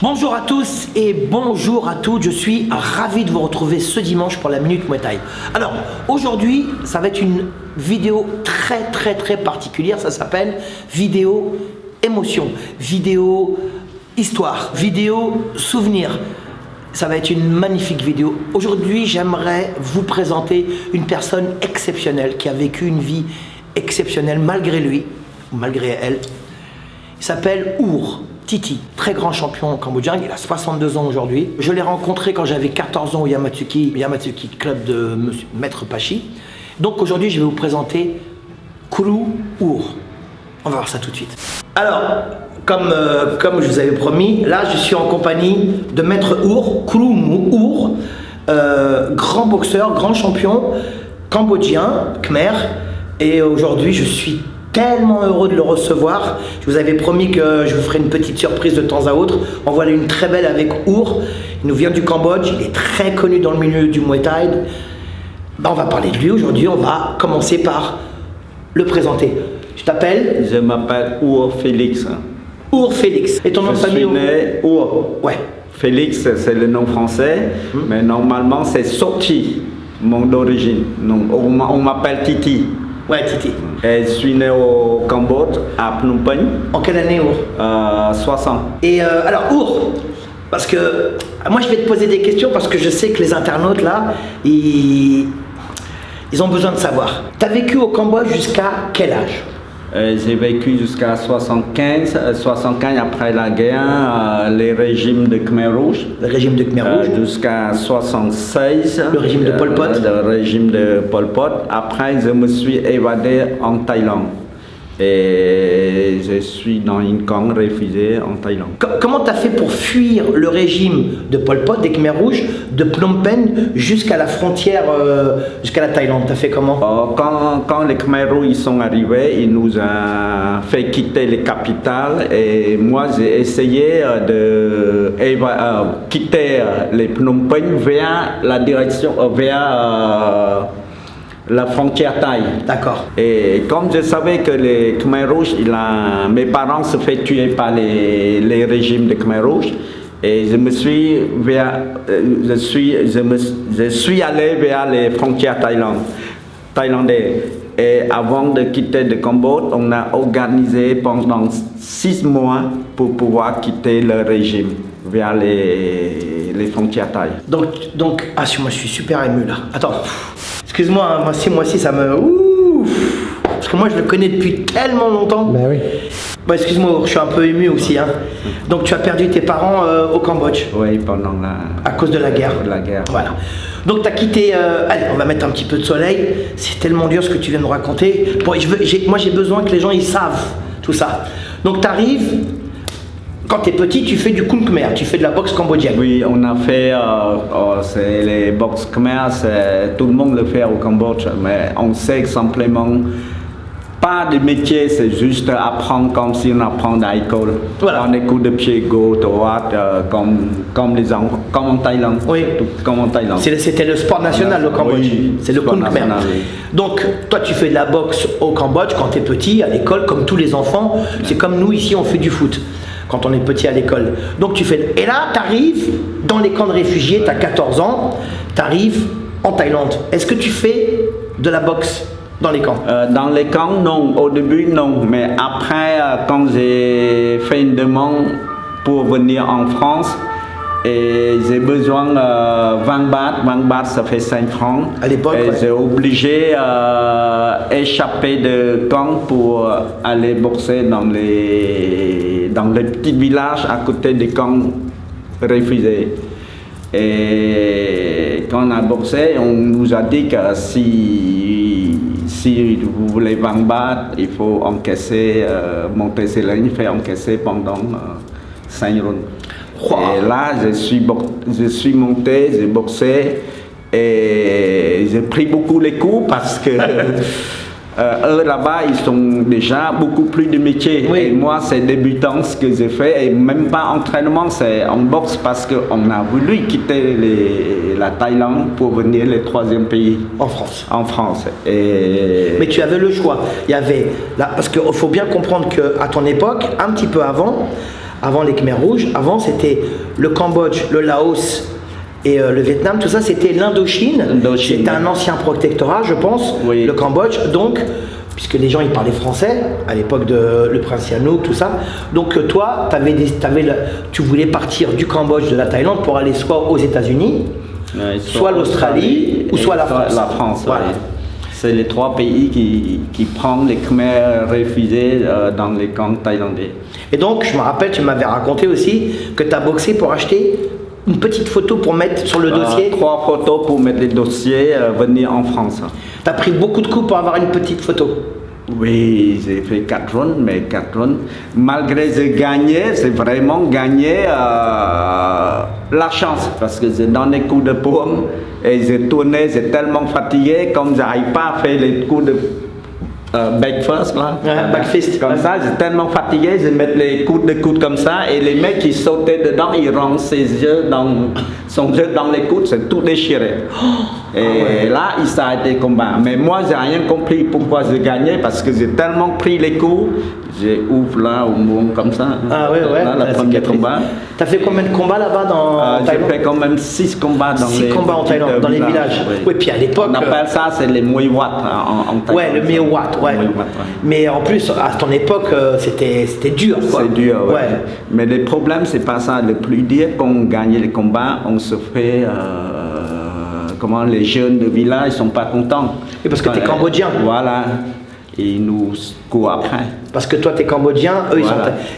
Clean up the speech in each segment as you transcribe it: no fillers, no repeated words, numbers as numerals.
Bonjour à tous et bonjour à toutes, je suis ravi de vous retrouver ce dimanche pour la Minute Muay Thai. Alors aujourd'hui ça va être une vidéo très particulière, ça s'appelle vidéo émotion, vidéo histoire, vidéo souvenir. Ça va être une magnifique vidéo. Aujourd'hui j'aimerais vous présenter une personne exceptionnelle qui a vécu une vie exceptionnelle malgré lui ou malgré elle. Il s'appelle Ur Titi, très grand champion cambodgien, il a 62 ans aujourd'hui. Je l'ai rencontré quand j'avais 14 ans au Yamatsuki Club de Maître Pachi. Donc aujourd'hui, je vais vous présenter Kuru Ur. On va voir ça tout de suite. Alors, comme je vous avais promis, là je suis en compagnie de Maître Ur, Kuru Ur, grand boxeur, grand champion cambodgien, Khmer. Et aujourd'hui, je suis tellement heureux de le recevoir. Je vous avais promis que je vous ferai une petite surprise de temps à autre. En voilà une très belle avec Ur. Il nous vient du Cambodge, il est très connu dans le milieu du Muay Thai. On va parler de lui aujourd'hui, on va commencer par le présenter. Tu t'appelles? Je m'appelle Ur Félix. Ur Félix. Et ton nom de famille? Je suis né Ur. Ouais. Félix, c'est le nom français, mais normalement c'est Soti, mon d'origine. On m'appelle Titi. Ouais, Titi. Et je suis né au Cambodge, à Phnom Penh. En quelle année, Ur? 60. Et alors, Ur, parce que moi je vais te poser des questions parce que je sais que les internautes là, ils ont besoin de savoir. Tu as vécu au Cambodge jusqu'à quel âge? J'ai vécu jusqu'à 75 après la guerre, les régimes de Khmer Rouge. Le régime de Khmer Rouge. Jusqu'à 76. Le régime de Pol Pot. Le régime de Pol Pot. Après, je me suis évadé en Thaïlande. Et je suis dans une camp réfugié en Thaïlande. Comment tu as fait pour fuir le régime de Pol Pot, des Khmer Rouges, de Phnom Penh jusqu'à la frontière, jusqu'à la Thaïlande? Tu as fait comment? Quand les Khmer Rouges sont arrivés, ils nous ont fait quitter les capitales. Et moi, j'ai essayé de quitter les Phnom Penh vers la direction, vers la frontière Thaï. D'accord. Et comme je savais que les Khmer Rouges, mes parents se fait tuer par les régimes de Khmer Rouges, et je suis allé vers les frontières thaïlandaises. Et avant de quitter le Cambodge, on a organisé pendant 6 mois pour pouvoir quitter le régime vers les frontières thaï. Donc, moi je suis super ému là. Attends. Excuse-moi, moi aussi ça me... Parce que moi je le connais depuis tellement longtemps. Ben oui. Bon, excuse-moi, je suis un peu ému aussi. Hein. Donc tu as perdu tes parents au Cambodge? Oui, pendant la... À cause de la guerre. De la guerre. Voilà. Donc tu as quitté... Allez, on va mettre un petit peu de soleil. C'est tellement dur ce que tu viens de me raconter. Bon, moi j'ai besoin que les gens ils savent tout ça. Donc tu arrives... Quand tu es petit, tu fais du Kun Khmer, tu fais de la boxe cambodgienne. Oui, on a fait, c'est les boxe Khmer, tout le monde le fait au Cambodge, mais on sait simplement pas de métier, c'est juste apprendre comme si on apprend à l'école. Voilà. On des coups de pied gauche, droite, comme en Thaïlande. Oui. Comme en Thaïlande. C'était le sport national au Cambodge. Oui, c'est le Kun Khmer. Oui. Donc, toi, tu fais de la boxe au Cambodge quand tu es petit, à l'école, comme tous les enfants. Oui. C'est comme nous ici, on fait du foot quand on est petit à l'école. Donc tu fais... Et là, tu arrives dans les camps de réfugiés, tu as 14 ans, tu arrives en Thaïlande. Est-ce que tu fais de la boxe dans les camps? Dans les camps, non. Au début, non. Mais après, quand j'ai fait une demande pour venir en France, et j'ai besoin de 20 bahts, ça fait 5 francs. À l'époque, ouais. J'ai obligé échapper de camp pour aller boxer dans les petits villages à côté des camps réfugiés. Et quand on a boxé, on nous a dit que si vous voulez 20 bahts, il faut encaisser, monter ses lignes, faire encaisser pendant 5 rounds. Wow. Et là, je suis monté, j'ai boxé et j'ai pris beaucoup les coups parce que Eux là-bas, ils sont déjà beaucoup plus de métier. Oui. Et moi, c'est débutant ce que j'ai fait. Et même pas entraînement, c'est en boxe parce qu'on a voulu quitter la Thaïlande pour venir le troisième pays. En France. En France. Et Mais tu avais le choix. Il y avait là, parce qu'il faut bien comprendre qu'à ton époque, un petit peu avant les Khmers rouges, avant c'était le Cambodge, le Laos et le Vietnam, tout ça c'était l'Indochine. C'était un ancien protectorat, je pense, oui. Le Cambodge. Donc, puisque les gens ils parlaient français à l'époque de le prince Sihanouk, tout ça. Donc toi, tu voulais partir du Cambodge, de la Thaïlande pour aller soit aux États-Unis, soit l'Australie ou soit la France. La France, voilà. Oui. C'est les trois pays qui prennent les Khmers réfugiés dans les camps thaïlandais. Et donc, je me rappelle, tu m'avais raconté aussi que tu as boxé pour acheter une petite photo pour mettre sur le dossier. 3 photos pour mettre les dossiers, venir en France. Tu as pris beaucoup de coups pour avoir une petite photo. Oui, j'ai fait 4 rounds, mais 4 rounds. Malgré j'ai gagné, j'ai vraiment gagné la chance parce que j'ai donné des coups de paume et j'ai tourné, j'ai tellement fatigué, comme j'arrive pas à faire les coups de backfist là. Backfist. Comme ça, j'ai tellement fatigué, je mets les coudes de coude comme ça et les mecs qui sautaient dedans, ils rentrent son jeu dans les coudes, c'est tout déchiré. Et là, il s'est arrêté le combat. Mais moi, j'ai rien compris pourquoi j'ai gagné parce que j'ai tellement pris les coups, j'ai ouvert là au monde comme ça. Ah ouais, là, le premier combat. T'as fait combien de combats là-bas dans Thaïlande? J'ai fait quand même 6 combats dans 6 combats en Thaïlande, dans les villages. Oui, puis à l'époque. On appelle ça, c'est les Muay Wat en Thaïlande. Ouais, le Muay Wat, ouais. Mais en plus, à ton époque, c'était dur. C'est dur, ouais. Mais le problème, c'est pas ça. Le plus dur, quand on gagne les combats, on se fait. Comment les jeunes de village ne sont pas contents. Et parce que tu es cambodgien. Voilà. Et ils nous courent après. Parce que toi, tu es cambodgien, eux,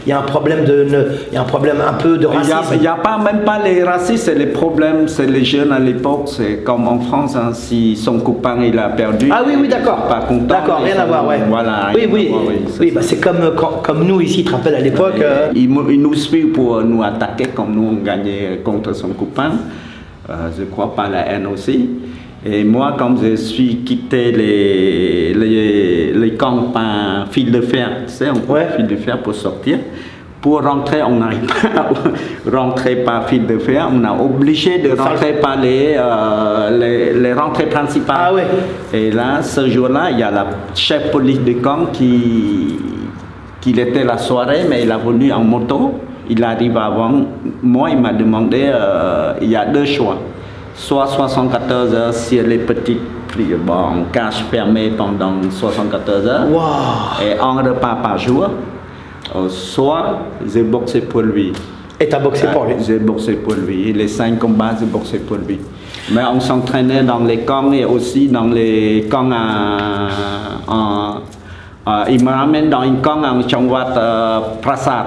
il y a un problème il y a un problème un peu de racisme. Il n'y a pas, même pas les racistes, c'est les problèmes, c'est les jeunes à l'époque, c'est comme en France, hein, si son copain il a perdu. Ah oui, d'accord. Pas content. D'accord, rien à voir, ouais. Voilà. Oui, bah, c'est comme nous ici, tu te rappelles à l'époque. Ils nous suivent pour nous attaquer comme nous on gagnait contre son copain. Je crois pas la haine aussi. Et moi, comme je suis quitté les camps par fil de fer, tu sais, fil de fer pour sortir. Pour rentrer, on n'arrive pas à rentrer par fil de fer. On a obligé de rentrer par les rentrées principales. Ah ouais. Et là, ce jour-là, il y a la chef police de camp qui était la soirée, mais il est venu en moto. Il arrive avant moi, il m'a demandé, il y a 2 choix. Soit 74 heures si elle est petite, en cage fermée pendant 74 heures, et un repas par jour, soit j'ai boxé pour lui. Et tu as boxé pour lui? J'ai boxé pour lui. Les 5 combats, j'ai boxé pour lui. Mais on s'entraînait dans les camps et aussi dans les camps il me ramène dans un camp en Changwat Prasad.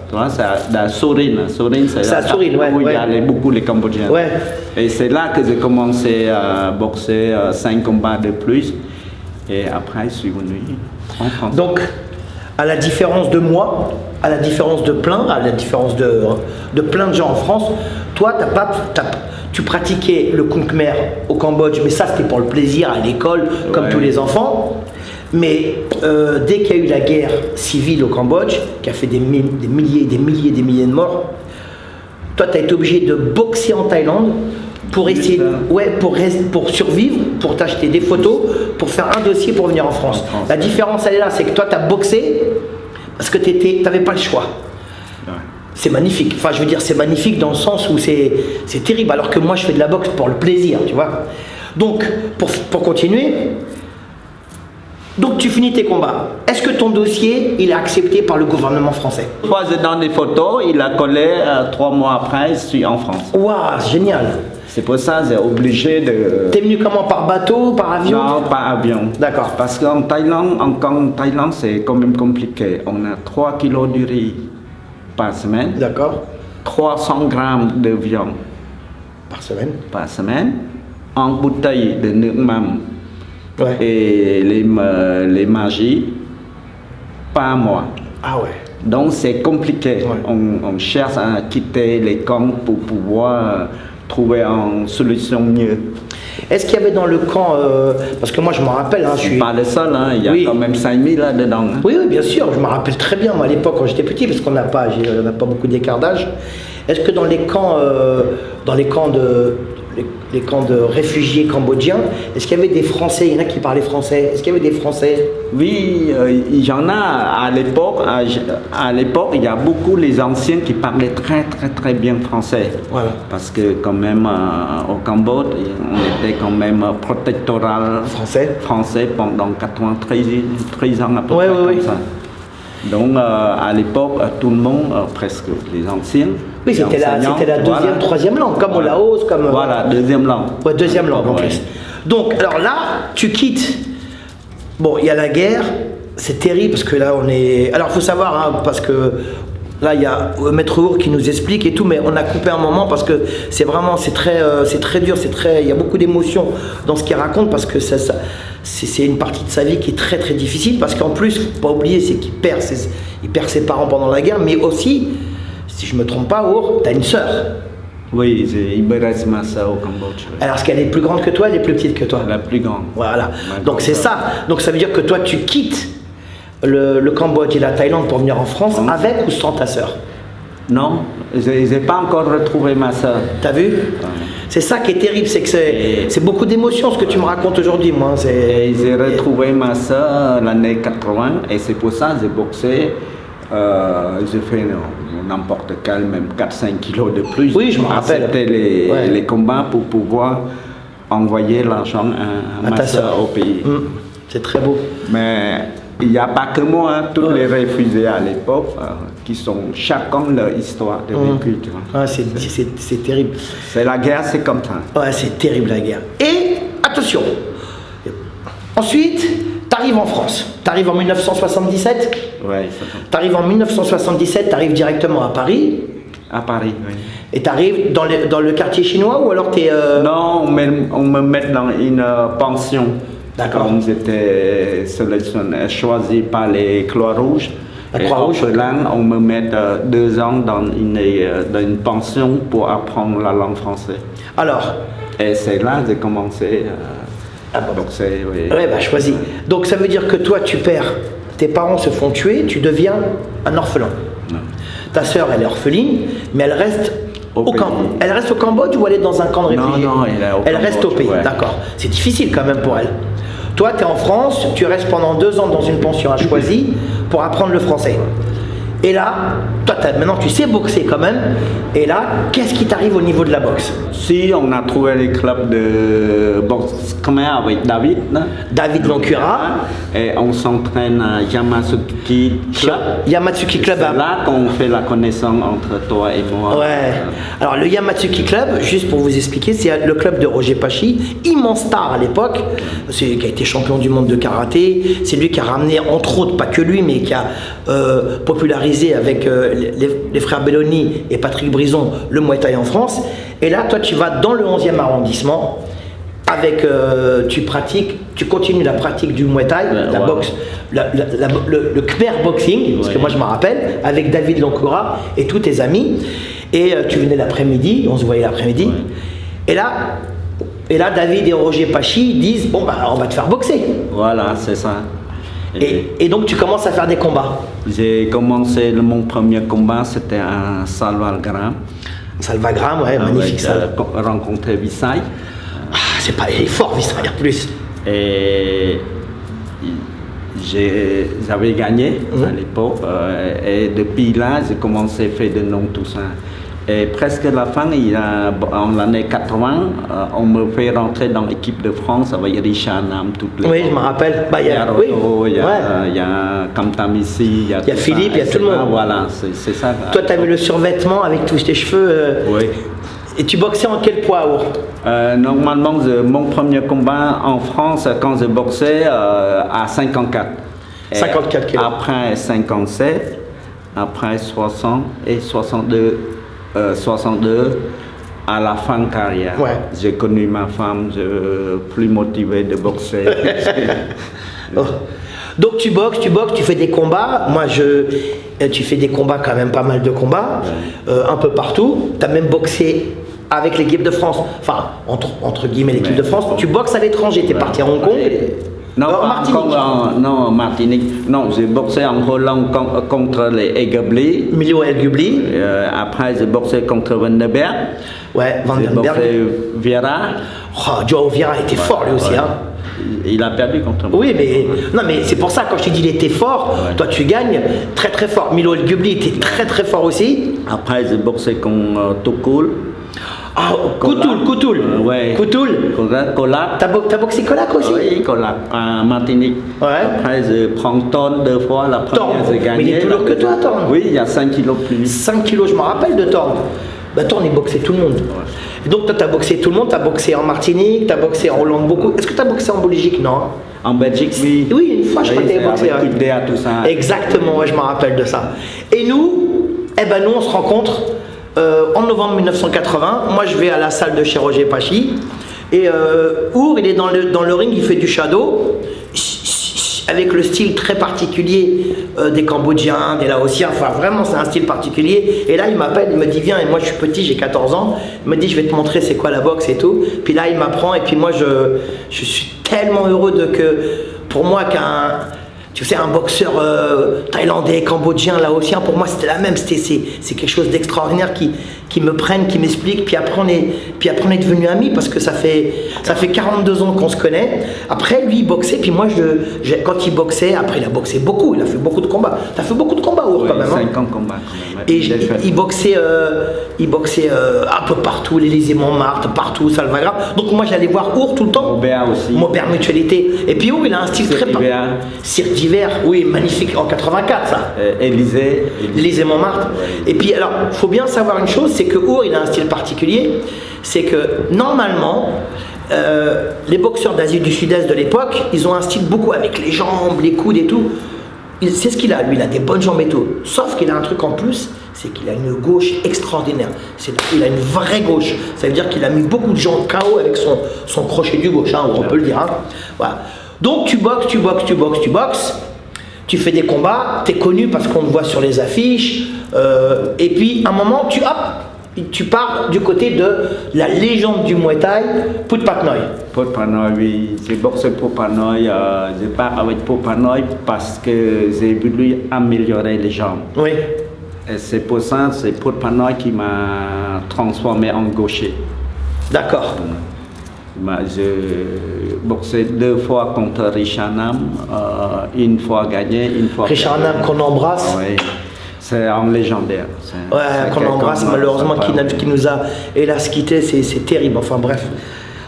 Tu vois, c'est à Surin. Surin, c'est à Surin, où il y a beaucoup les Cambodgiens. Ouais. Et c'est là que j'ai commencé à boxer 5 combats de plus. Et après, je suis venu en France. Donc, à la différence de moi, à la différence de plein, à la différence de plein de gens en France, toi, tu pratiquais le Kung Khmer au Cambodge, mais ça, c'était pour le plaisir à l'école, comme tous les enfants. Mais dès qu'il y a eu la guerre civile au Cambodge, qui a fait des milliers de morts, toi, tu as été obligé de boxer en Thaïlande pour essayer, pour survivre, pour t'acheter des photos, pour faire un dossier pour venir en France. La différence, elle est là, c'est que toi, tu as boxé parce que tu n'avais pas le choix. Ouais. C'est magnifique. Enfin, je veux dire, c'est magnifique dans le sens où c'est terrible, alors que moi, je fais de la boxe pour le plaisir, tu vois. Donc, pour continuer... Donc tu finis tes combats. Est-ce que ton dossier, il est accepté par le gouvernement français? Moi, je donne des photos, il a collé 3 mois après, je suis en France. Waouh, génial. C'est pour ça que j'ai obligé de... T'es venu comment? Par bateau, par avion? Non, par avion. D'accord. Parce qu'en Thaïlande, c'est quand même compliqué. On a 3 kilos de riz par semaine. D'accord. 300 grammes de viande. Par semaine. En bouteille de Nukmam. Ouais. Et les magies par mois. Ah ouais. Donc c'est compliqué. Ouais. On cherche à quitter les camps pour pouvoir trouver une solution mieux. Est-ce qu'il y avait dans le camp, parce que moi je me rappelle, hein, je suis... Pas le seul, hein, il y a Oui. quand même 5000 là-dedans. Hein. Oui, oui, bien sûr, je me rappelle très bien, moi, à l'époque, quand j'étais petit, parce qu'on n'a pas beaucoup d'écart d'âge. Est-ce que dans les camps les camps de réfugiés cambodgiens, est-ce qu'il y avait des Français? Il y en a qui parlaient français. Est-ce qu'il y avait des Français? Oui, il y en a à l'époque. À l'époque, il y a beaucoup les anciens qui parlaient très très très bien français. Voilà. Parce que quand même au Cambodge, on était quand même protectorat français pendant 93 ans à peu près comme ça. Donc à l'époque, tout le monde, presque les anciens. Oui, c'était la deuxième, troisième langue, comme au Laos, comme... Voilà, deuxième langue. Ouais, deuxième langue en plus. Donc, alors là, tu quittes. Bon, il y a la guerre, c'est terrible parce que là, on est... Alors, il faut savoir, hein, parce que là, il y a Maître Our qui nous explique et tout, mais on a coupé un moment parce que c'est vraiment, c'est très dur, il y a beaucoup d'émotions dans ce qu'il raconte parce que c'est une partie de sa vie qui est très très difficile parce qu'en plus, faut pas oublier, c'est qu'il perd ses parents pendant la guerre, mais aussi, si je me trompe pas, Our, tu as une sœur. Oui, il me reste ma sœur au Cambodge. Oui. Alors, est-ce qu'elle est plus grande que toi, elle est plus petite que toi? La plus grande. Voilà. Donc c'est ça. Donc ça veut dire que toi, tu quittes le Cambodge et la Thaïlande pour venir en France avec ou sans ta sœur? Non, je n'ai pas encore retrouvé ma sœur. T'as vu? C'est ça qui est terrible, c'est que c'est beaucoup d'émotions ce que tu me racontes aujourd'hui, moi. J'ai retrouvé ma sœur l'année 80 et c'est pour ça que j'ai boxé. J'ai fait n'importe quel, même 4-5 kilos de plus. Oui, je me rappelle. Accepter les combats pour pouvoir envoyer l'argent à ma sœur au pays. C'est très beau. Mais il n'y a pas que moi, hein, tous les réfugiés à l'époque qui sont chacun leur histoire de vécu. Ah, c'est terrible. C'est la guerre, c'est comme ça. Ouais, c'est terrible la guerre. Et attention, ensuite, tu arrives en France. Tu arrives en 1977. Oui. Tu arrives en 1977, tu arrives directement à Paris. À Paris, oui. Et tu arrives dans le quartier chinois ou alors tu es... Non, on me met dans une pension. D'accord. Comme j'étais choisi par les Croix-Rouges. La Croix-Rouge. On me met 2 ans dans une pension pour apprendre la langue française. Alors. Et c'est là que j'ai commencé à boxer. Oui. Ouais, bah choisi. Donc ça veut dire que toi tu perds, tes parents se font tuer, tu deviens un orphelin. Non. Ta sœur elle est orpheline, mais elle reste Elle reste au Cambodge ou elle est dans un camp de réfugiés? Non, elle reste au pays, ouais. D'accord. C'est difficile quand même pour elle. Toi, tu es en France, tu restes pendant 2 ans dans une pension à Choisy pour apprendre le français. Et là, toi, maintenant, tu sais boxer quand même. Et là, qu'est-ce qui t'arrive au niveau de la boxe? Si, on a trouvé les clubs de boxe khmer avec David. David Loncura. Et on s'entraîne à Yamatsuki Club. Yamatsuki Club. C'est là qu'on fait la connaissance entre toi et moi. Ouais. Alors, le Yamatsuki Club, juste pour vous expliquer, c'est le club de Roger Pachi, immense star à l'époque, qui a été champion du monde de karaté. C'est lui qui a ramené, entre autres, pas que lui, mais qui a popularisé avec les frères Belloni et Patrick Brison le Muay Thai en France. Et là, toi, tu vas dans le 11e arrondissement avec, tu continues la pratique du Muay Thai, la boxe, le Khmer Boxing, parce que moi je me rappelle, avec David Loncura et tous tes amis. Et tu venais l'après-midi, on se voyait l'après-midi. Et là, David et Roger Pachi disent, bon, bah, on va te faire boxer. Voilà, c'est ça. Et donc tu commences à faire des combats. J'ai commencé, mon premier combat, c'était à Salvagram. Salvagram, ouais, magnifique ça. Rencontrer Visay. Ah, c'est pas, il est fort Visay en plus. Et j'avais gagné à l'époque. Et depuis là, j'ai commencé à faire des noms, tout ça. Et presque à la fin, en l'année 80, on me fait rentrer dans l'équipe de France avec Richard Nam, toutes les. Oui, je me rappelle. Bah, il y a Roto, il y a Kamtamissi, il y a Philippe, il y a tout le monde. Voilà, c'est ça. Toi, tu avais le survêtement avec tous tes cheveux. Oui. Et tu boxais en quel poids, normalement, mon premier combat en France, quand je boxais, à 54. 54 kilos. Après 57, après 60 et 62 à la fin de carrière. Ouais. J'ai connu ma femme, plus motivée de boxer. Oh. Donc tu boxes, tu fais des combats. Moi, tu fais des combats, quand même pas mal de combats, un peu partout. Tu as même boxé avec l'équipe de France. Enfin, entre guillemets, l'équipe de France. Tu boxes à l'étranger, tu es parti à Hong Kong. Non, en Martinique. Non, Martinique. Non, j'ai boxé en Hollande contre les Eggebli. Milo El Gubli. Après, j'ai boxé contre Vandenberg. Ouais, J'ai Vandenberg. boxé Vieira. Oh, Joao Vieira était fort lui aussi. Hein. Il a perdu contre moi. Oui, mais non, mais c'est pour ça quand je t'ai dit il était fort, toi tu gagnes très très fort. Milo El Gubli était très très fort aussi. Après, j'ai boxé contre Tokul. Ah, Koutoul. Ouais. Koutoul. Colac. T'as boxé Colac aussi? Oui, Colac, à Martinique. Ouais. Après, je prends Thorne 2 fois. La première, j'ai gagné. Mais il est plus lourd que toi, Thorne. Oui, il y a 5 kilos plus. 5 kilos, je me rappelle de Thorne. Bah, Thorne, il boxait tout le monde. Et donc, toi, t'as boxé tout le monde, t'as boxé en Martinique, t'as boxé en Hollande beaucoup. Est-ce que t'as boxé en Belgique? Non. En Belgique, oui. Oui, une fois, je crois que t'avais boxé. Avec Kudea, tout ça. Exactement, ouais, je me rappelle de ça. Et nous, nous, on se rencontre en novembre 1980. Moi, je vais à la salle de chez Roger Pachi. Et Our, il est dans le ring, il fait du shadow. Avec le style très particulier des Cambodgiens, des Laotiens, enfin vraiment c'est un style particulier. Et là il m'appelle, il me dit viens, et moi je suis petit, j'ai 14 ans, il me dit je vais te montrer c'est quoi la boxe et tout. Puis là il m'apprend et puis moi je suis tellement heureux que pour moi tu sais, un boxeur thaïlandais, cambodgien, laotien, pour moi c'était la même, c'est quelque chose d'extraordinaire qui me prennent, qui m'expliquent, puis après on est devenus amis parce que ça fait 42 ans qu'on se connaît. Après lui il boxait, puis moi quand il boxait, après il a boxé beaucoup, il a fait beaucoup de combats. T'as fait beaucoup de combats Our, quand même. 50 combats quand même. Et il boxait un peu partout, l'Élysée Montmartre, partout, Salvagra. Donc moi j'allais voir Our tout le temps. Maubert aussi. Maubert Mutualité. Et puis Our il a un style très Cirque d'hiver, oui, magnifique, en 84 ça. Élysée Montmartre. Ouais. Et puis alors, il faut bien savoir une chose, c'est que Our il a un style particulier, c'est que normalement, les boxeurs d'Asie du Sud-Est de l'époque, ils ont un style beaucoup avec les jambes, les coudes et tout. C'est ce qu'il a, lui, il a des bonnes jambes et tout. Sauf qu'il a un truc en plus, c'est qu'il a une gauche extraordinaire. Il a une vraie gauche. Ça veut dire qu'il a mis beaucoup de gens KO avec son crochet du gauche, hein, on peut le dire. Hein. Voilà. Donc tu boxes, tu fais des combats, tu es connu parce qu'on te voit sur les affiches, et puis à un moment, tu pars du côté de la légende du Muay Thai, Put Pat Noy. Put Pat Noy, oui, j'ai boxé Put Pat Noy, je pars avec Put Pat Noy parce que j'ai voulu améliorer les jambes. Oui. Et c'est pour ça, c'est Put Pat Noy qui m'a transformé en gaucher. D'accord. J'ai boxé 2 fois contre Richard Nam, une fois gagné, une fois Richard Nam qu'on embrasse. Oui, c'est un légendaire. Ouais, qu'on embrasse malheureusement, qui nous a hélas quitté, c'est terrible. Enfin bref,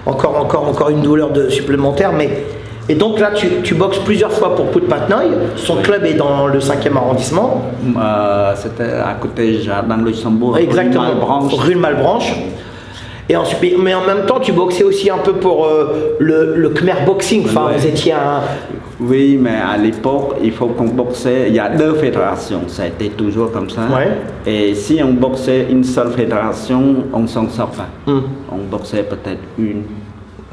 encore une douleur supplémentaire. Et donc là, tu boxes plusieurs fois pour Put Pat Noy. Son club est dans le 5e arrondissement. C'était à côté, dans le Luxembourg. Exactement, rue de Malbranche. Et ensuite, mais en même temps, tu boxais aussi un peu pour le Khmer Boxing. Enfin, vous étiez un... Oui, mais à l'époque, il faut qu'on boxait. Il y a 2 fédérations, ça a été toujours comme ça. Ouais. Et si on boxait une seule fédération, on ne s'en sort pas. On boxait peut-être 1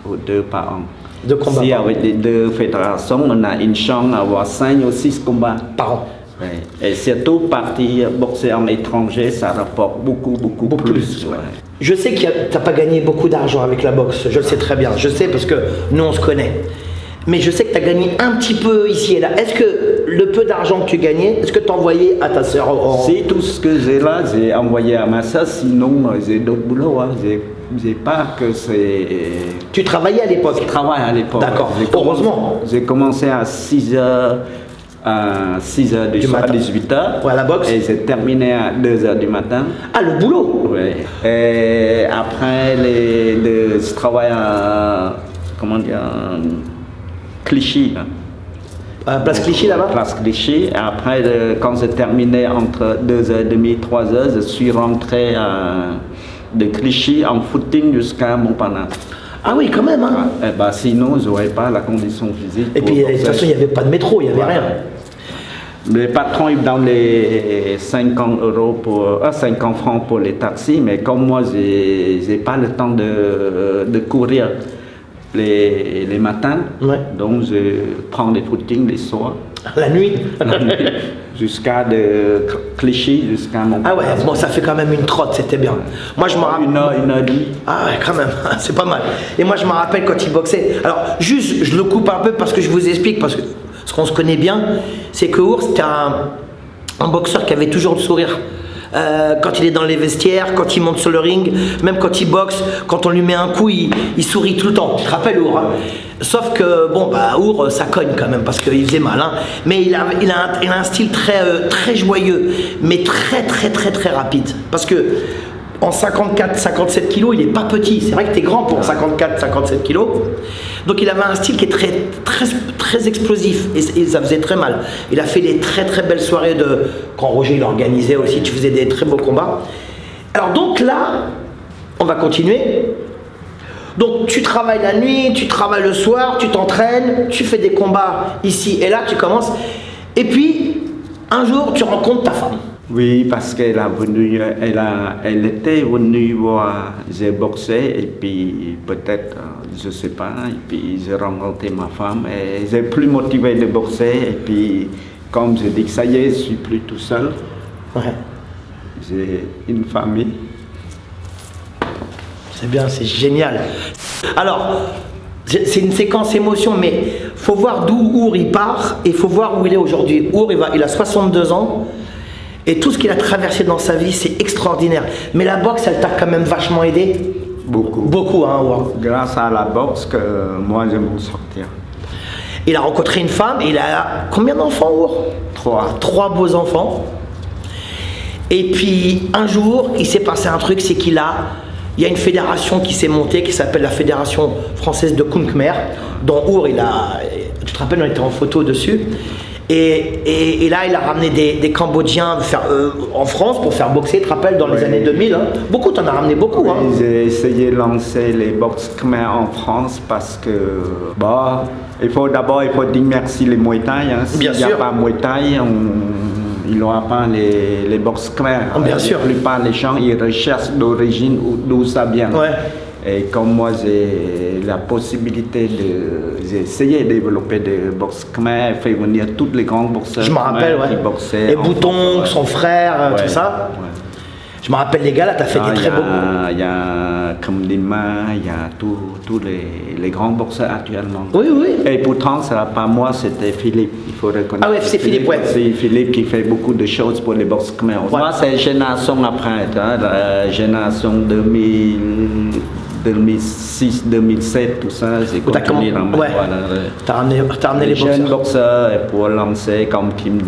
ou 2 par an. 2 combats. Si avec les 2 fédérations, on a une chance d'avoir 5 ou 6 combats par an. Oui. Et surtout, partir boxer en étranger, ça rapporte beaucoup plus. Ouais. Je sais que tu n'as pas gagné beaucoup d'argent avec la boxe, je le sais très bien, je sais parce que nous on se connaît. Mais je sais que tu as gagné un petit peu ici et là. Est-ce que le peu d'argent que tu gagnais, est-ce que tu envoyais à ta soeur Si tout ce que j'ai là, j'ai envoyé à ma soeur, sinon j'ai d'autres boulots. Hein. J'ai pas que c'est... Tu travaillais à l'époque? Je travaille à l'époque. D'accord, heureusement. J'ai commencé à 6h. À 6h du soir, à 18h. Ouais, la boxe. Et j'ai terminé à 2h du matin. Ah, le boulot? Oui. Et après, je travaille à, Clichy. Place Clichy là-bas? Place Clichy. Et après, quand j'ai terminé entre 2h30 et 3h, je suis rentré de Clichy en footing jusqu'à Montparnasse. Ah oui, quand même, hein. Sinon, je n'aurais pas la condition physique. Et puis, de toute façon, il n'y avait pas de métro, il n'y avait rien. Le patron, il donne les 50 francs pour les taxis, mais comme moi, je n'ai pas le temps de courir. les matins. Ouais. Donc je prends des footings les soirs. La nuit. Jusqu'à de Clichy, jusqu'à mon Ah ouais, bon, ça fait quand même une trotte, c'était bien. Moi, je me rappelle. Une heure et demie. Ah ouais, quand même, c'est pas mal. Et moi, je me rappelle quand il boxait. Alors, juste, je le coupe un peu parce que je vous explique, parce que ce qu'on se connaît bien, c'est que Our, c'était un boxeur qui avait toujours le sourire. Quand il est dans les vestiaires, quand il monte sur le ring, même quand il boxe, quand on lui met un coup, il sourit tout le temps. Tu te rappelles Our, hein? Sauf que, bon, bah, Our, ça cogne quand même parce qu'il faisait mal. Hein. Mais il a un style très joyeux, mais très rapide. Parce que en 54-57 kilos, il n'est pas petit. C'est vrai que tu es grand pour 54-57 kilos. Donc il avait un style qui est très explosif et ça faisait très mal. Il a fait des très belles soirées quand Roger il organisait aussi, tu faisais des très beaux combats. Alors donc là, on va continuer. Donc tu travailles la nuit, tu travailles le soir, tu t'entraînes, tu fais des combats ici et là, tu commences. Et puis, un jour, tu rencontres ta femme. Oui, parce qu'elle elle était venue voir, j'ai boxé et puis peut-être, je sais pas, et puis j'ai rencontré ma femme et j'ai plus motivé de boxer et puis comme j'ai dit que ça y est, je suis plus tout seul. Ouais. J'ai une famille. C'est bien, c'est génial. Alors, c'est une séquence émotion, mais faut voir d'où Our il part et faut voir où il est aujourd'hui. Our, il a 62 ans. Et tout ce qu'il a traversé dans sa vie, c'est extraordinaire. Mais la boxe, elle t'a quand même vachement aidé. Beaucoup. Beaucoup, hein, Our. Grâce à la boxe que moi, je m'en sortir. Il a rencontré une femme et il a combien d'enfants, Our? 3. 3 beaux enfants. Et puis, un jour, il s'est passé un truc, c'est il y a une fédération qui s'est montée, qui s'appelle la Fédération Française de Kung Khmer, dont Our, tu te rappelles, on était en photo dessus. Et là, il a ramené des Cambodgiens en France pour faire boxer, tu te rappelles, dans les années 2000. Hein. Beaucoup, t'en as ramené beaucoup. Oui, hein. J'ai essayé de lancer les box khmer en France parce que, il faut dire merci les Muay Thai. Hein. S'il n'y a pas Muay Thai, il n'aura pas les box khmer. Bien sûr. La plupart des gens, ils recherchent d'origine d'où ça vient. Ouais. Et comme moi, j'ai la possibilité j'ai essayé de développer des box khmer, fait venir tous les grands boxeurs Je me rappelle, qui boxaient. Et Bouton, son frère, tout ça. Ouais. Je me rappelle les gars, là, tu as fait des très beaux. Il y a Kamdima, il y a tous les grands boxeurs actuellement. Oui. Et pourtant, ce n'est pas moi, c'était Philippe. Il faut reconnaître. Ah ouais, c'est Philippe, ouais. C'est Philippe qui fait beaucoup de choses pour les box khmer. Ouais. Moi, c'est la génération après, hein, la génération 2006, 2007, tout ça, j'ai continué dans ma voie. T'as ramené les jeunes boxeurs pour lancer comme Kim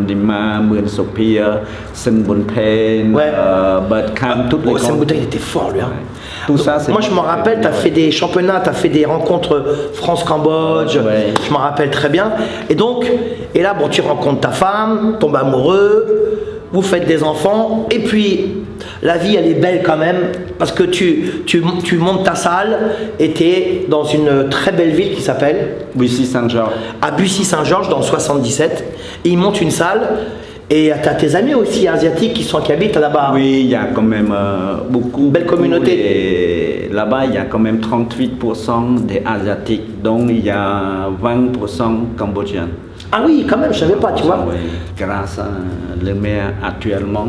Dima, Muen Sophia, Sen Bunpen, Bert Kam, toutes les Sen Bunpen, il était fort lui. Hein. Tout ça, moi je me rappelle, tu as fait des championnats, tu as fait des rencontres France-Cambodge, je m'en rappelle très bien. Et là, bon, tu rencontres ta femme, tombes amoureux, vous faites des enfants, et puis la vie elle est belle quand même, parce que tu montes ta salle et tu es dans une très belle ville qui s'appelle Bussy-Saint-Georges. À Bussy-Saint-Georges, dans le 77, et ils montent une salle. Et tu as tes amis aussi asiatiques qui habitent là-bas. Oui, il y a quand même beaucoup. Belle communauté. Et là-bas, il y a quand même 38% des Asiatiques, donc il y a 20% Cambodgiens. Ah oui, quand même, je ne savais pas, tu vois. Oui. Grâce à le maire actuellement,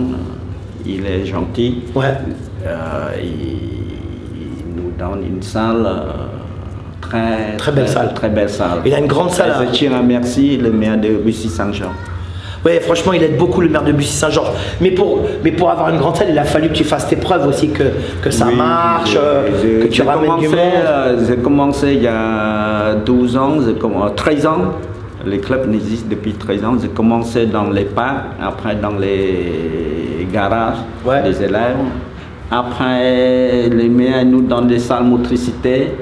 il est gentil. Ouais. Il nous donne une salle. Très belle salle. Très belle salle. Il a une grande salle. Je tiens à remercier le maire de Bussy-Saint-Georges. Oui, franchement, il aide beaucoup le maire de Bussy-Saint-Georges. Mais pour avoir une grande salle, il a fallu que tu fasses tes preuves aussi, que ça marche, que tu ramènes du monde. J'ai commencé il y a 12 ans, 13 ans. Les clubs n'existent depuis 13 ans. J'ai commencé dans les parcs, après dans les garages des élèves. Après, les maires nous donnent des salles motricité.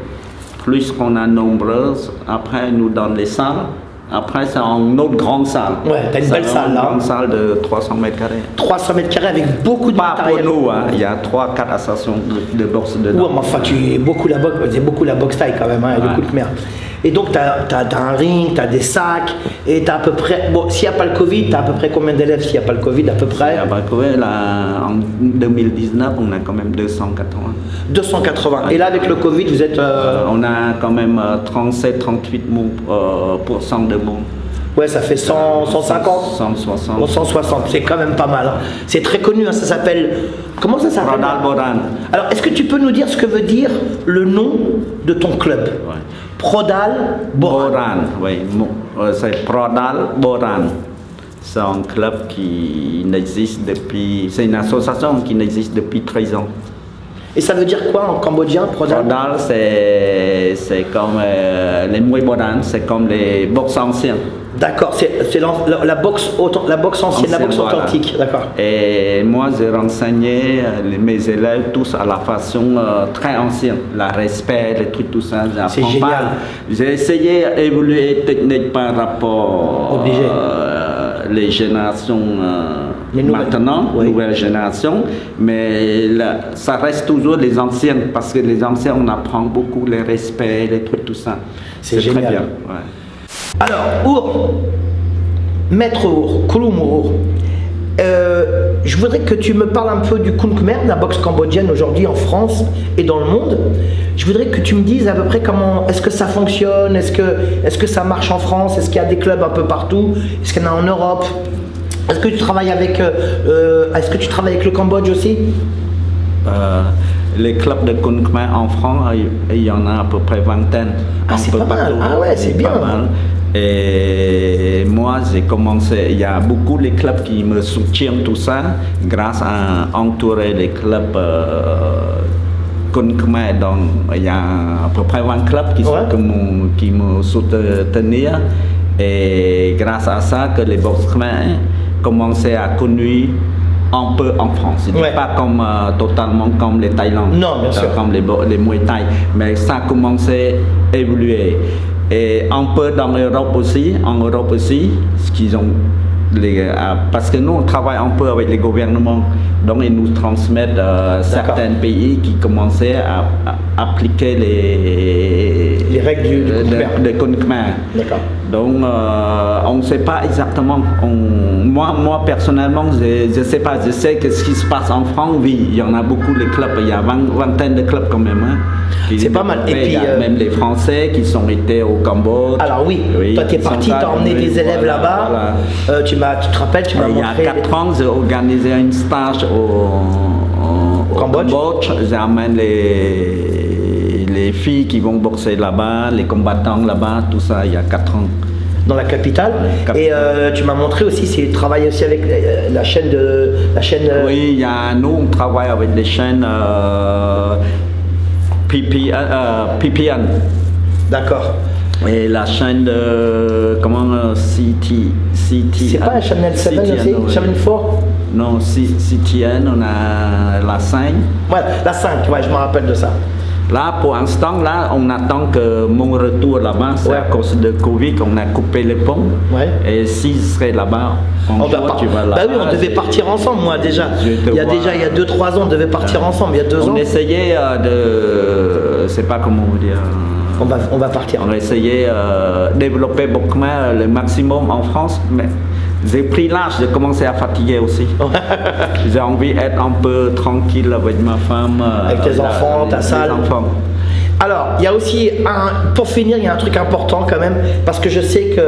Plus qu'on a nombreuses, après, nous donnent les salles. Après, c'est une autre grande salle. Ouais, t'as une belle salle là. Une grande salle de 300 mètres carrés. 300 mètres carrés avec beaucoup de matériel. Pas pour nous, hein. Il y a 3-4 associations de boxe dedans. Ouais, mais enfin, tu es beaucoup la boxe taille quand même, hein, et beaucoup de merde. Et donc, tu as un ring, tu as des sacs, et tu as à peu près. Bon, s'il n'y a pas le Covid, tu as à peu près combien d'élèves s'il n'y a pas le Covid, à peu près? Il y a pas le Covid, là, en 2019, on a quand même 280. 280. Et là, avec le Covid, vous êtes. On a quand même 37-38% de monde. Ouais, ça fait 150 160. Bon, 160, c'est quand même pas mal. Hein. C'est très connu, hein, ça s'appelle. Comment ça s'appelle? Prodal Boran. Alors, est-ce que tu peux nous dire ce que veut dire le nom de ton club? Ouais. Prodal Boran. Boran, oui. C'est Prodal Boran. C'est un club qui n'existe depuis. C'est une association qui n'existe depuis 13 ans. Et ça veut dire quoi en cambodgien, Prodal? Prodal, c'est comme les Muay Boran, c'est comme les box anciens. D'accord, c'est la boxe ancienne, la boxe authentique, voilà. D'accord. Et moi, j'ai renseigné mes élèves tous à la façon très ancienne, le respect, les trucs, tout ça. C'est génial. J'ai essayé d'évoluer technique par rapport les générations maintenant, oui. Nouvelle génération, mais là, ça reste toujours les anciennes, parce que les anciens, on apprend beaucoup les respects, les trucs, tout ça. C'est génial. Très bien. Ouais. Alors, Our, Maître Our, Kulum Our, je voudrais que tu me parles un peu du Kun Khmer, la boxe cambodgienne aujourd'hui en France et dans le monde. Je voudrais que tu me dises à peu près comment, est-ce que ça fonctionne, est-ce que ça marche en France, est-ce qu'il y a des clubs un peu partout, est-ce qu'il y en a en Europe, est-ce que tu travailles avec le Cambodge aussi? Les clubs de Kun Khmer en France, il y en a à peu près vingtaine. Ah, c'est pas mal. Ah ouais, c'est bien. Et moi, j'ai commencé, il y a beaucoup de clubs qui me soutiennent tout ça, grâce à entourer les clubs Kun Khmer. Donc, il y a à peu près 20 clubs qui me soutiennent. Et grâce à ça, que les box khmer commençaient à connaître un peu en France. Ce n'est pas comme, totalement comme les Thaïlandais, non, bien sûr. Comme les Muay Thai, mais ça a commencé à évoluer. Et un peu dans l'Europe aussi, ce qu'ils ont, parce que nous on travaille un peu avec les gouvernements, donc ils nous transmettent certains pays qui commençaient à appliquer les règles de Kun Khmer. D'accord. Donc on ne sait pas exactement. Moi personnellement, je ne sais pas. Je sais que ce qui se passe en France, oui, il y en a beaucoup de clubs. Il y a vingtaine de clubs quand même. Hein, c'est pas mal. Et puis il y a même les Français qui sont été au Cambodge. Alors oui, toi tu es parti, tu as emmené des élèves là-bas. Voilà. Tu te rappelles, tu m'as montré. Il y a 4 ans, j'ai organisé un stage au Cambodge. J'amène les filles qui vont boxer là-bas, les combattants là-bas, tout ça, il y a 4 ans. Dans la capitale. Et tu m'as montré aussi, tu travailles aussi avec la chaîne. Oui, nous on travaille avec les chaînes PPN. D'accord. Et la chaîne de. CT. C'est pas la Channel 7 aussi? Channel 4? Non, CTN, on a la 5. Ouais, la 5, ouais, je me rappelle de ça. Là, pour l'instant, on attend que mon retour là-bas, c'est à cause de Covid qu'on a coupé les ponts. Ouais. Et si je serais là-bas, tu vas là-bas. Bah oui, on devait partir ensemble, moi déjà. Il y a 2-3 ans, on devait partir ensemble. Il y a 2 ans. On essayait de. Je sais pas comment vous dire. On va partir. On a essayé de développer beaucoup le maximum en France, mais j'ai pris l'âge, j'ai commencé à fatiguer aussi. J'ai envie d'être un peu tranquille avec ma femme. Avec tes enfants, ta salle. Alors, il y a aussi, pour finir, il y a un truc important quand même, parce que je sais que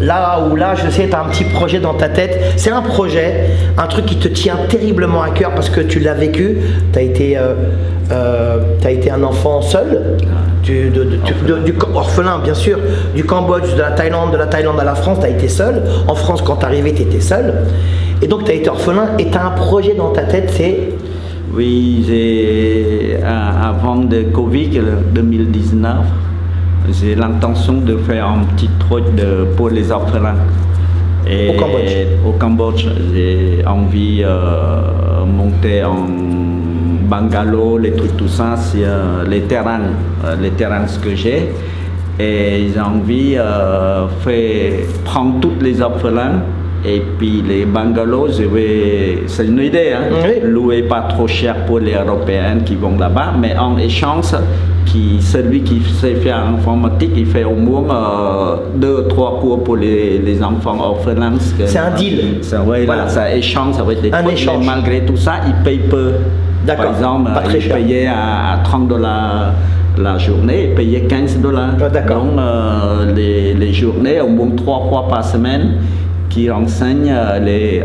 là, je sais que tu as un petit projet dans ta tête. C'est un projet, un truc qui te tient terriblement à cœur parce que tu l'as vécu. Tu as été un enfant seul, du orphelin bien sûr, du Cambodge, de la Thaïlande à la France, tu as été seul. En France, quand tu es arrivé, tu étais seul. Et donc, tu as été orphelin et tu as un projet dans ta tête, c'est... Oui, avant le Covid 2019, j'ai l'intention de faire un petit truc pour les orphelins. Et au Cambodge, j'ai envie de monter en bungalow, les trucs, tout ça, sur les terrains que j'ai. Et j'ai envie de prendre tous les orphelins. Et puis les bungalows, c'est une idée, hein? Oui. Louer pas trop cher pour les Européens qui vont là-bas, mais en échange, celui qui sait faire informatique, il fait au moins 2-3 cours pour les enfants orphelins. C'est un deal. Voilà. Ça échange avec des trucs, mais malgré tout ça, il paye peu. Par exemple, il payait à $30 la journée, il payait $15. Donc les journées, au moins 3 fois par semaine, qui enseignaient les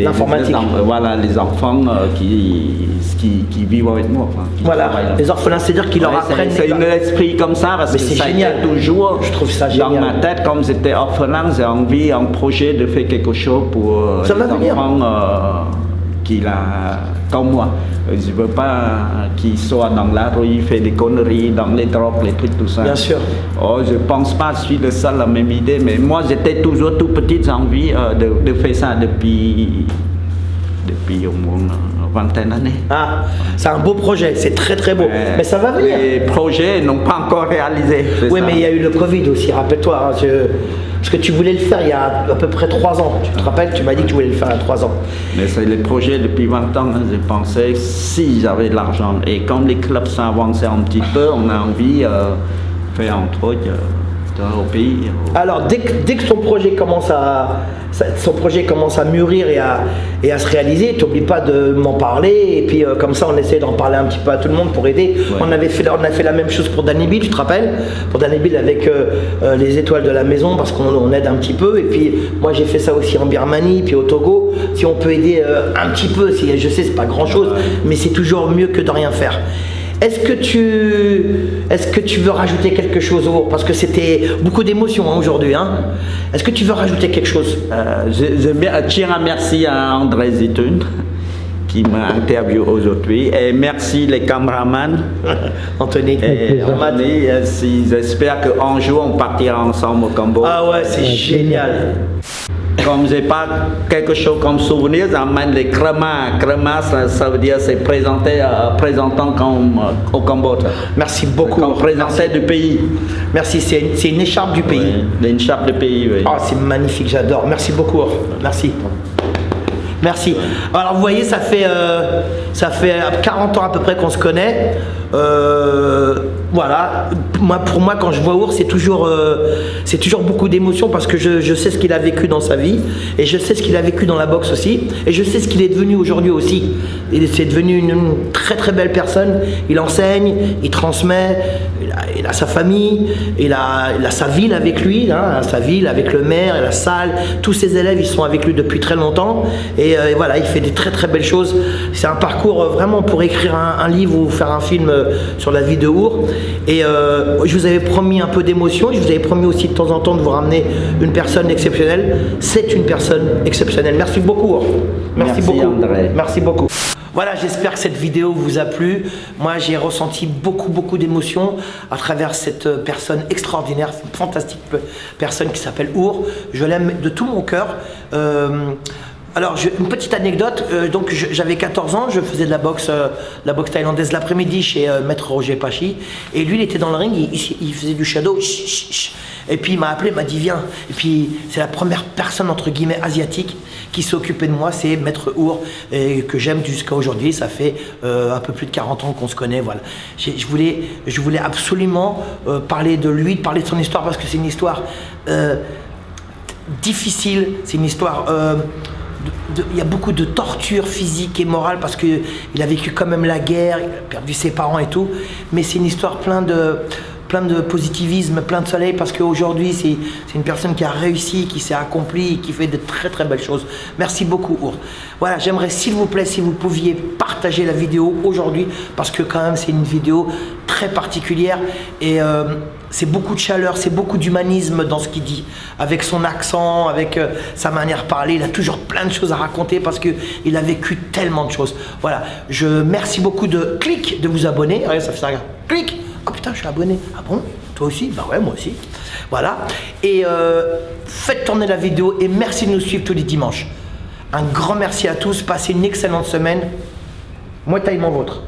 enfants qui vivent avec moi. Voilà, les orphelins, c'est-à-dire qu'ils leur apprennent. C'est un esprit comme ça, parce que ça génial. Toujours je trouve ça dans ma tête, comme j'étais orphelin, j'ai envie, un projet de faire quelque chose pour les enfants qu'il a comme moi. Je ne veux pas qu'il soit dans la rue, il fait des conneries, dans les drogues, les trucs, tout ça. Bien sûr. Je ne pense pas, je suis le seul la même idée, mais moi j'étais toujours tout petit, j'ai envie de faire ça depuis au moins une vingtaine d'années. Ah, c'est un beau projet, c'est très très beau. Mais ça va venir. Les projets n'ont pas encore réalisé. Oui, mais il y a eu le Covid aussi, rappelle-toi. Parce que tu voulais le faire il y a à peu près 3 ans. Tu te rappelles, tu m'as dit que tu voulais le faire il y a 3 ans. Mais c'est le projet depuis 20 ans, je pensais, si j'avais de l'argent. Et comme les clubs s'avançaient un petit peu, on a envie de faire un truc au pays. Alors, dès que ton projet commence à mûrir et à se réaliser, tu n'oublies pas de m'en parler. Et puis, comme ça, on essaie d'en parler un petit peu à tout le monde pour aider. Ouais. On a fait la même chose pour Danny Bill, tu te rappelles? Pour Danny Bill avec les étoiles de la maison, parce qu'on aide un petit peu. Et puis, moi, j'ai fait ça aussi en Birmanie, puis au Togo. Si on peut aider un petit peu, je sais, c'est pas grand-chose, mais c'est toujours mieux que de rien faire. Est-ce que tu veux rajouter quelque chose, parce que c'était beaucoup d'émotions aujourd'hui, hein? Est-ce que tu veux rajouter quelque chose? Je tiens à remercier à André Zitoun qui m'a interviewé aujourd'hui, et merci les caméramans. Anthony. J'espère qu'un jour on partira ensemble au Cambodge. Ah ouais, c'est génial. Comme j'ai pas quelque chose comme souvenir, j'emmène les cremas. Cremas, ça veut dire c'est présentant comme au Cambodge. Merci beaucoup. Comme présentant du pays. Merci, c'est une écharpe du pays. Oui, une écharpe du pays, oui. Oh, c'est magnifique, j'adore. Merci beaucoup. Merci. Merci. Alors vous voyez, ça fait 40 ans à peu près qu'on se connaît. Voilà. Pour moi, quand je vois Ours, c'est toujours beaucoup d'émotions, parce que je sais ce qu'il a vécu dans sa vie, et je sais ce qu'il a vécu dans la boxe aussi, et je sais ce qu'il est devenu aujourd'hui aussi. C'est devenu une très très belle personne. Il enseigne, il transmet, il a sa famille, il a sa ville avec lui, hein, sa ville avec le maire et la salle. Tous ses élèves, ils sont avec lui depuis très longtemps, et voilà, il fait des très très belles choses. C'est un parcours vraiment pour écrire un livre ou faire un film sur la vie de Ours. Et je vous avais promis un peu d'émotion, je vous avais promis aussi de temps en temps de vous ramener une personne exceptionnelle. C'est une personne exceptionnelle. Merci beaucoup. Merci beaucoup. André. Merci beaucoup. Voilà, j'espère que cette vidéo vous a plu. Moi, j'ai ressenti beaucoup d'émotions à travers cette personne extraordinaire, fantastique personne qui s'appelle Ours. Je l'aime de tout mon cœur. Alors, une petite anecdote, donc j'avais 14 ans, je faisais de la boxe thaïlandaise l'après-midi chez Maître Roger Pachi, et lui il était dans le ring, il faisait du shadow, et puis il m'a appelé, il m'a dit viens, et puis c'est la première personne entre guillemets asiatique qui s'est occupée de moi, c'est Maître Ours, et que j'aime jusqu'à aujourd'hui. Ça fait un peu plus de 40 ans qu'on se connaît, voilà. Je voulais absolument parler de lui, parler de son histoire, parce que c'est une histoire difficile, c'est une histoire... il y a beaucoup de torture physique et morale, parce qu'il a vécu quand même la guerre, il a perdu ses parents et tout, mais c'est une histoire plein de positivisme, plein de soleil, parce qu'aujourd'hui c'est une personne qui a réussi, qui s'est accomplie, qui fait de très très belles choses. Merci beaucoup Ours. Voilà, j'aimerais s'il vous plaît, si vous pouviez partager la vidéo aujourd'hui, parce que quand même c'est une vidéo très particulière, et c'est beaucoup de chaleur, c'est beaucoup d'humanisme dans ce qu'il dit, avec son accent, avec sa manière de parler. Il a toujours plein de choses à raconter, parce qu'il a vécu tellement de choses. Voilà, merci beaucoup de vous abonner. Regardez, ça fait ça, regarde. Clique. Oh putain, je suis abonné. Ah bon? Toi aussi? Bah ouais, moi aussi. Voilà. Et faites tourner la vidéo, et merci de nous suivre tous les dimanches. Un grand merci à tous. Passez une excellente semaine. Muay Thai mon vôtre.